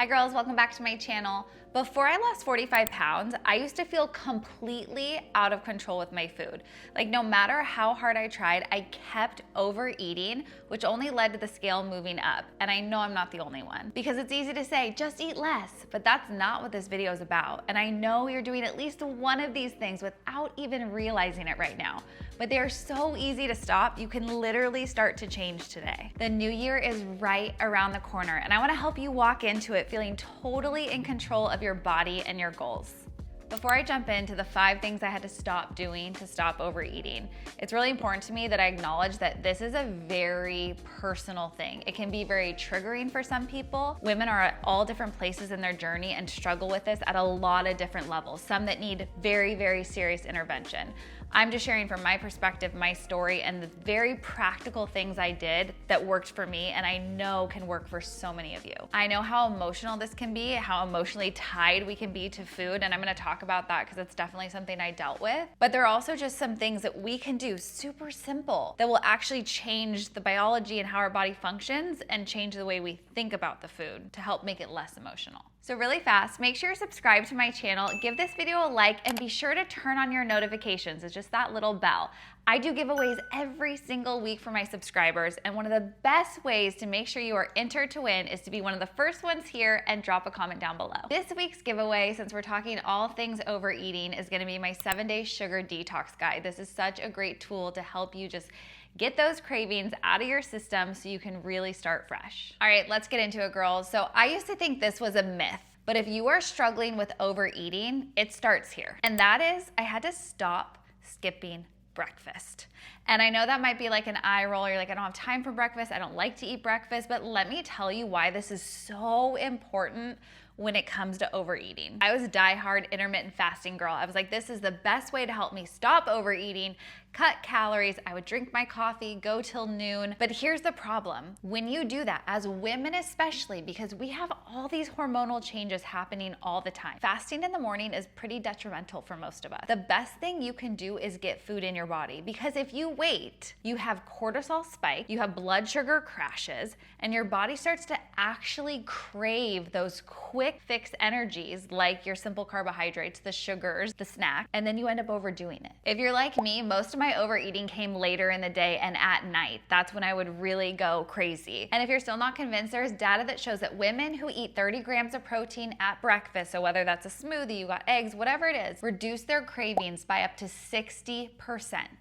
Hi girls, welcome back to my channel. Before I lost 45 pounds, I used to feel completely out of control with my food. Like no matter how hard I tried, I kept overeating, which only led to the scale moving up. And I know I'm not the only one because it's easy to say, just eat less, but that's not what this video is about. And I know you're doing at least one of these things without even realizing it right now. But they are so easy to stop, you can literally start to change today. The new year is right around the corner, and I wanna help you walk into it feeling totally in control of your body and your goals. Before I jump into the 5 things I had to stop doing to stop overeating, it's really important to me that I acknowledge that this is a very personal thing. It can be very triggering for some people. Women are at all different places in their journey and struggle with this at a lot of different levels, some that need very, very serious intervention. I'm just sharing from my perspective, my story, and the very practical things I did that worked for me and I know can work for so many of you. I know how emotional this can be, how emotionally tied we can be to food, and I'm gonna talk about that because it's definitely something I dealt with. But there are also just some things that we can do super simple that will actually change the biology and how our body functions and change the way we think about the food to help make it less emotional. So really fast, make sure you're subscribed to my channel, give this video a like, and be sure to turn on your notifications. It's just that little bell. I do giveaways every single week for my subscribers, and one of the best ways to make sure you are entered to win is to be one of the first ones here and drop a comment down below. This week's giveaway, since we're talking all things overeating, is gonna be my 7-day sugar detox guide. This is such a great tool to help you just get those cravings out of your system so you can really start fresh. All right, let's get into it, girls. So I used to think this was a myth, but if you are struggling with overeating, it starts here. And that is, I had to stop skipping breakfast. And I know that might be like an eye roll. You're like, I don't have time for breakfast. I don't like to eat breakfast. But let me tell you why this is so important when it comes to overeating. I was a diehard intermittent fasting girl. I was like, this is the best way to help me stop overeating, cut calories. I would drink my coffee, go till noon. But here's the problem. When you do that, as women especially, because we have all these hormonal changes happening all the time, fasting in the morning is pretty detrimental for most of us. The best thing you can do is get food in your body, because if you wait, you have cortisol spike, you have blood sugar crashes, and your body starts to actually crave those quick fix energies like your simple carbohydrates, the sugars, the snack, and then you end up overdoing it. If you're like me, most of my overeating came later in the day and at night. That's when I would really go crazy. And if you're still not convinced, there's data that shows that women who eat 30 grams of protein at breakfast, so whether that's a smoothie, you got eggs, whatever it is, reduce their cravings by up to 60%.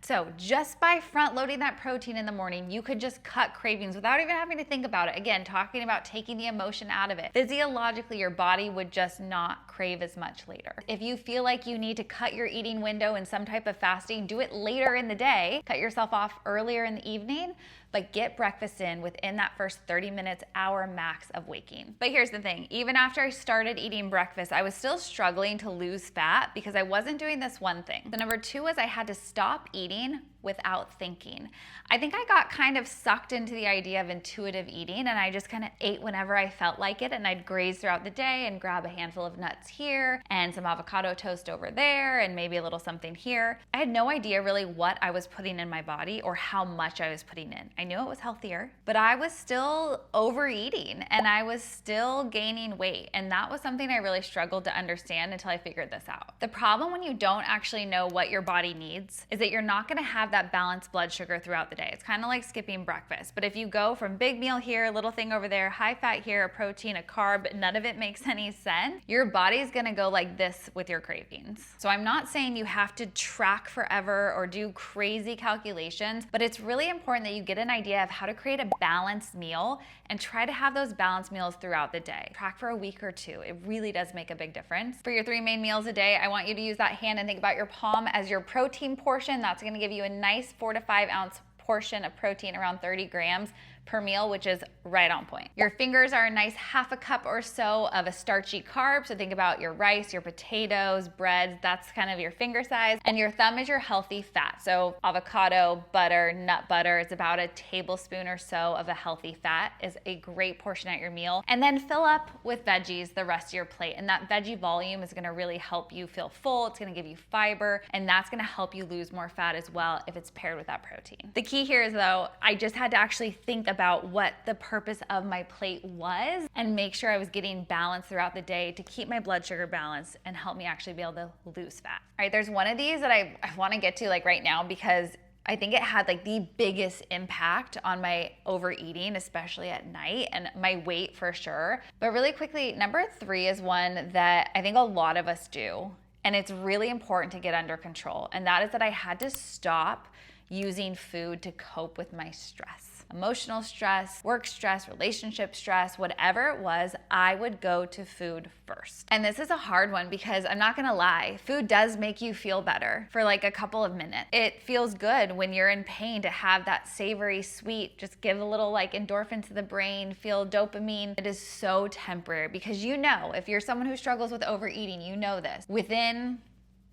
So just by front loading that protein in the morning, you could just cut cravings without even having to think about it. Again, talking about taking the emotion out of it. Physiologically, your body would just not crave as much later. If you feel like you need to cut your eating window in some type of fasting, do it later in the day. Cut yourself off earlier in the evening, but get breakfast in within that first 30 minutes, hour max of waking. But here's the thing, even after I started eating breakfast, I was still struggling to lose fat because I wasn't doing this one thing. The number 2 was I had to stop eating without thinking. I think I got kind of sucked into the idea of intuitive eating, and I just kind of ate whenever I felt like it, and I'd graze throughout the day and grab a handful of nuts here and some avocado toast over there and maybe a little something here. I had no idea really what I was putting in my body or how much I was putting in. I knew it was healthier, but I was still overeating and I was still gaining weight, and that was something I really struggled to understand until I figured this out. The problem when you don't actually know what your body needs is that you're not gonna have that balanced blood sugar throughout the day. It's kind of like skipping breakfast. But if you go from big meal here, little thing over there, high fat here, a protein, a carb, none of it makes any sense, your body's gonna go like this with your cravings. So I'm not saying you have to track forever or do crazy calculations, but it's really important that you get an idea of how to create a balanced meal and try to have those balanced meals throughout the day. Track for a week or 2. It really does make a big difference. For your 3 main meals a day, I want you to use that hand and think about your palm as your protein portion. That's gonna give you a nice 4 to 5 ounce portion of protein, around 30 grams per meal, which is right on point. Your fingers are a nice half a cup or so of a starchy carb. So think about your rice, your potatoes, breads, that's kind of your finger size. And your thumb is your healthy fat. So avocado, butter, nut butter, it's about a tablespoon or so of a healthy fat is a great portion at your meal. And then fill up with veggies the rest of your plate. And that veggie volume is gonna really help you feel full. It's gonna give you fiber, and that's gonna help you lose more fat as well if it's paired with that protein. The key here is though, I just had to actually think about about what the purpose of my plate was and make sure I was getting balance throughout the day to keep my blood sugar balanced and help me actually be able to lose fat. All right, there's one of these that I want to get to like right now because I think it had like the biggest impact on my overeating, especially at night, and my weight for sure. But really quickly, number 3 is one that I think a lot of us do, and it's really important to get under control. And that is that I had to stop using food to cope with my stress. Emotional stress, work stress, relationship stress, whatever it was, I would go to food first. And this is a hard one because I'm not gonna lie, food does make you feel better for like a couple of minutes. It feels good when you're in pain to have that savory sweet, just give a little like endorphin to the brain, feel dopamine. It is so temporary because you know, if you're someone who struggles with overeating, you know this. Within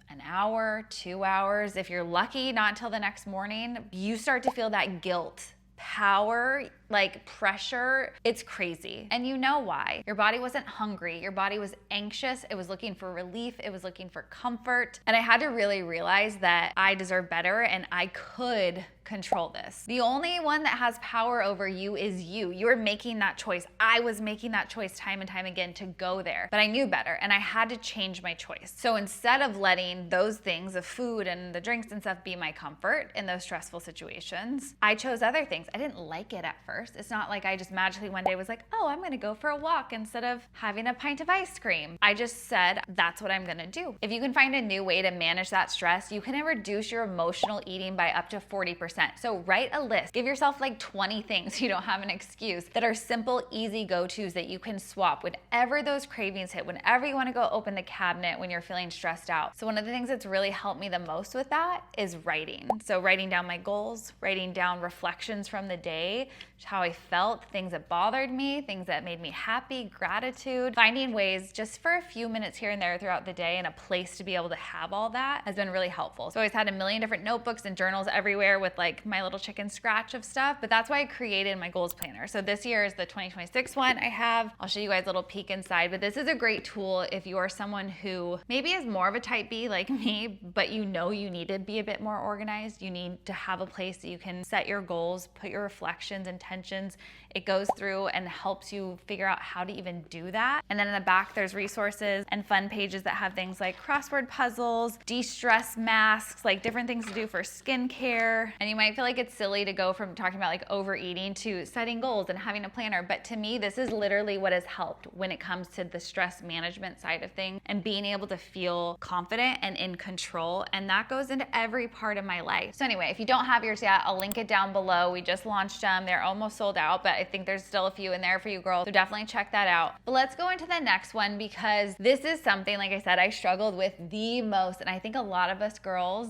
an hour, 2 hours, if you're lucky, not until the next morning, you start to feel that guilt, power, like pressure. It's crazy. And you know why. Your body wasn't hungry. Your body was anxious. It was looking for relief. It was looking for comfort. And I had to really realize that I deserve better and I could control this. The only one that has power over you is you. You're making that choice. I was making that choice time and time again to go there, but I knew better and I had to change my choice. So instead of letting those things, the food and the drinks and stuff, be my comfort in those stressful situations, I chose other things. I didn't like it at first. It's not like I just magically one day was like, oh, I'm gonna go for a walk instead of having a pint of ice cream. I just said, that's what I'm gonna do. If you can find a new way to manage that stress, you can reduce your emotional eating by up to 40%. So write a list. Give yourself like 20 things so you don't have an excuse that are simple, easy go-tos that you can swap whenever those cravings hit, whenever you wanna go open the cabinet when you're feeling stressed out. So one of the things that's really helped me the most with that is writing. So writing down my goals, writing down reflections from the day, how I felt, things that bothered me, things that made me happy, gratitude, finding ways just for a few minutes here and there throughout the day and a place to be able to have all that has been really helpful. So I always had a million different notebooks and journals everywhere with like my little chicken scratch of stuff, but that's why I created my goals planner. So this year is the 2026 one I have. I'll show you guys a little peek inside, but this is a great tool if you are someone who maybe is more of a type B like me, but you know you need to be a bit more organized. You need to have a place that you can set your goals, put your reflections, intentions. It goes through and helps you figure out how to even do that. And then in the back, there's resources and fun pages that have things like crossword puzzles, de-stress masks, like different things to do for skincare. And you might feel like it's silly to go from talking about like overeating to setting goals and having a planner. But to me, this is literally what has helped when it comes to the stress management side of things and being able to feel confident and in control. And that goes into every part of my life. So anyway, if you don't have yours yet, I'll link it down below. We just launched them. They're almost sold out, but I think there's still a few in there for you girls. So definitely check that out. But let's go into the next one because this is something, like I said, I struggled with the most. And I think a lot of us girls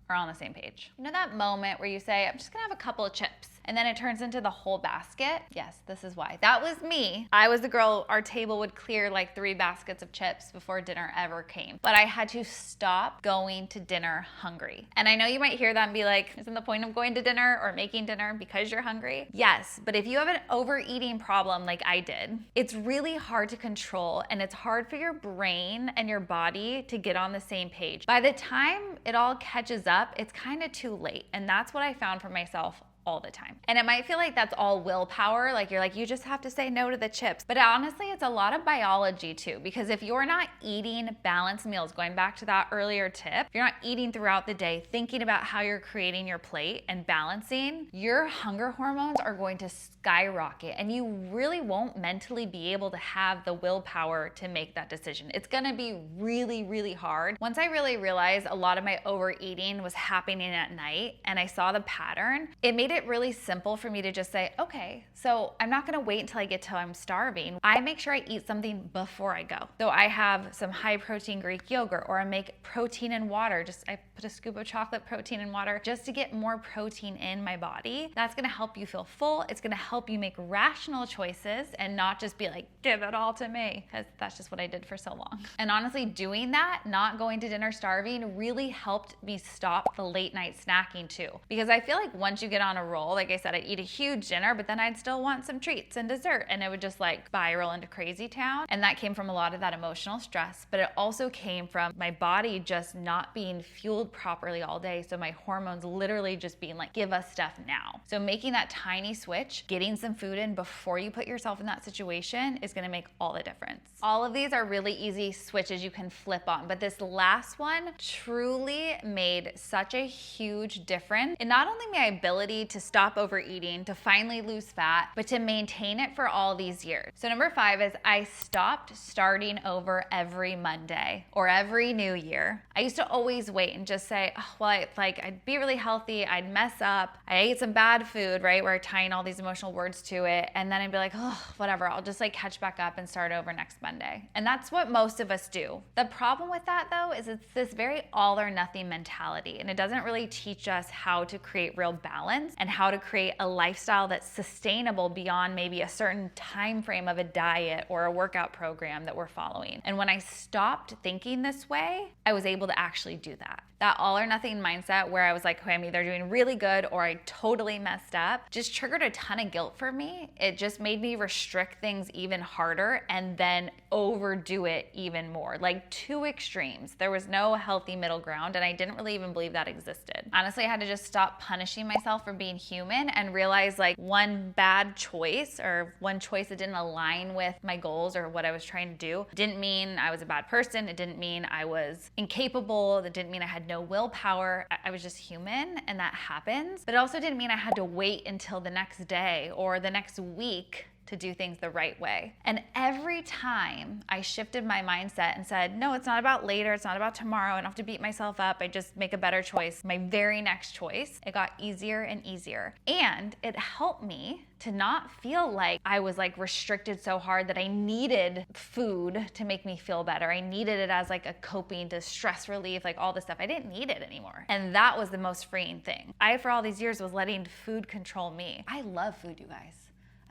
are on the same page. You know that moment where you say, I'm just gonna have a couple of chips, and then it turns into the whole basket? Yes, this is why. That was me. I was the girl, our table would clear like 3 baskets of chips before dinner ever came. But I had to stop going to dinner hungry. And I know you might hear that and be like, isn't the point of going to dinner or making dinner because you're hungry? Yes, but if you have an overeating problem like I did, it's really hard to control and it's hard for your brain and your body to get on the same page. By the time it all catches up, it's kind of too late. And that's what I found for myself all the time. And it might feel like that's all willpower, like you're like, you just have to say no to the chips. But honestly, it's a lot of biology too, because if you're not eating balanced meals, going back to that earlier tip, if you're not eating throughout the day, thinking about how you're creating your plate and balancing, your hunger hormones are going to skyrocket and you really won't mentally be able to have the willpower to make that decision. It's gonna be really, really hard. Once I really realized a lot of my overeating was happening at night and I saw the pattern, it made it really simple for me to just say, okay, so I'm not gonna wait until I get till I'm starving. I make sure I eat something before I go. So I have some high protein Greek yogurt, or I make protein and water. I put a scoop of chocolate protein in water just to get more protein in my body. That's gonna help you feel full. It's gonna help you make rational choices and not just be like, give it all to me, because that's just what I did for so long. And honestly, doing that, not going to dinner starving, really helped me stop the late night snacking too. Because I feel like once you get on a roll. Like I said, I'd eat a huge dinner, but then I'd still want some treats and dessert, and it would just like spiral into crazy town. And that came from a lot of that emotional stress, but it also came from my body just not being fueled properly all day. So my hormones literally just being like, give us stuff now. So making that tiny switch, getting some food in before you put yourself in that situation is gonna make all the difference. All of these are really easy switches you can flip on, but this last one truly made such a huge difference in not only my ability to stop overeating, to finally lose fat, but to maintain it for all these years. So number 5 is I stopped starting over every Monday or every new year. I used to always wait and just say, oh, well, I'd be really healthy, I'd mess up, I ate some bad food, right? Where I tying all these emotional words to it, and then I'd be like, oh, whatever, I'll just like catch back up and start over next Monday. And that's what most of us do. The problem with that though is it's this very all or nothing mentality, and it doesn't really teach us how to create real balance and how to create a lifestyle that's sustainable beyond maybe a certain time frame of a diet or a workout program that we're following. And when I stopped thinking this way, I was able to actually do that. That all or nothing mindset where I was like, okay, I'm either doing really good or I totally messed up, just triggered a ton of guilt for me. It just made me restrict things even harder and then overdo it even more. Like 2 extremes. There was no healthy middle ground, and I didn't really even believe that existed. Honestly, I had to just stop punishing myself for being human and realize like one bad choice or one choice that didn't align with my goals or what I was trying to do didn't mean I was a bad person. It didn't mean I was incapable. It didn't mean I had no willpower. I was just human, and that happens. But it also didn't mean I had to wait until the next day or the next week to do things the right way. And every time I shifted my mindset and said, no, it's not about later, it's not about tomorrow, I don't have to beat myself up, I just make a better choice, my very next choice, it got easier and easier. And it helped me to not feel like I was like restricted so hard that I needed food to make me feel better. I needed it as like a coping to stress relief, like all this stuff. I didn't need it anymore. And that was the most freeing thing. I, for all these years, was letting food control me. I love food, you guys.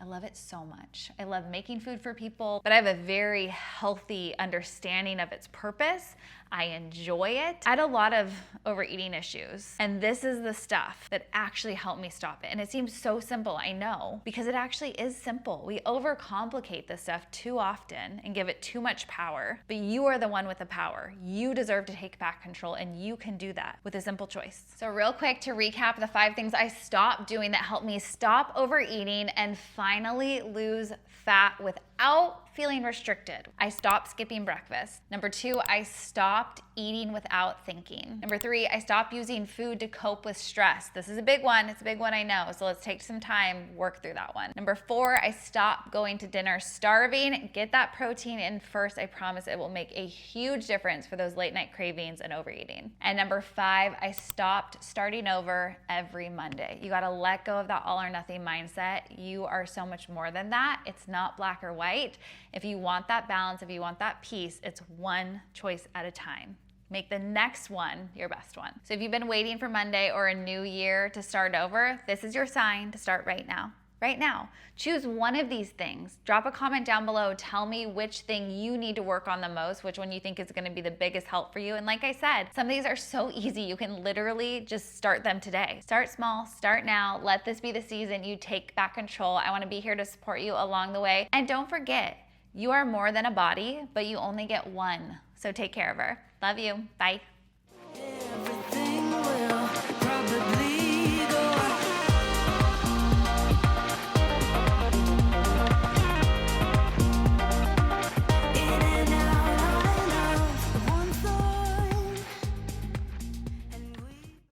I love it so much. I love making food for people, but I have a very healthy understanding of its purpose. I enjoy it. I had a lot of overeating issues, and this is the stuff that actually helped me stop it. And it seems so simple, I know, because it actually is simple. We overcomplicate this stuff too often and give it too much power, but you are the one with the power. You deserve to take back control, and you can do that with a simple choice. So real quick to recap the 5 things I stopped doing that helped me stop overeating and finally lose fat without feeling restricted. I stopped skipping breakfast. Number 2, I stopped eating without thinking. Number 3, I stopped using food to cope with stress. This is a big one. It's a big one, I know. So let's take some time, work through that one. Number 4, I stopped going to dinner starving. Get that protein in first. I promise it will make a huge difference for those late night cravings and overeating. And number 5, I stopped starting over every Monday. You gotta let go of that all or nothing mindset. You are so much more than that. It's not black or white. If you want that balance, if you want that peace, it's one choice at a time. Make the next one your best one. So if you've been waiting for Monday or a new year to start over, this is your sign to start right now. Right now. Choose one of these things. Drop a comment down below. Tell me which thing you need to work on the most, which one you think is going to be the biggest help for you. And like I said, some of these are so easy. You can literally just start them today. Start small, start now. Let this be the season you take back control. I want to be here to support you along the way. And don't forget, you are more than a body, but you only get one. So take care of her. Love you. Bye.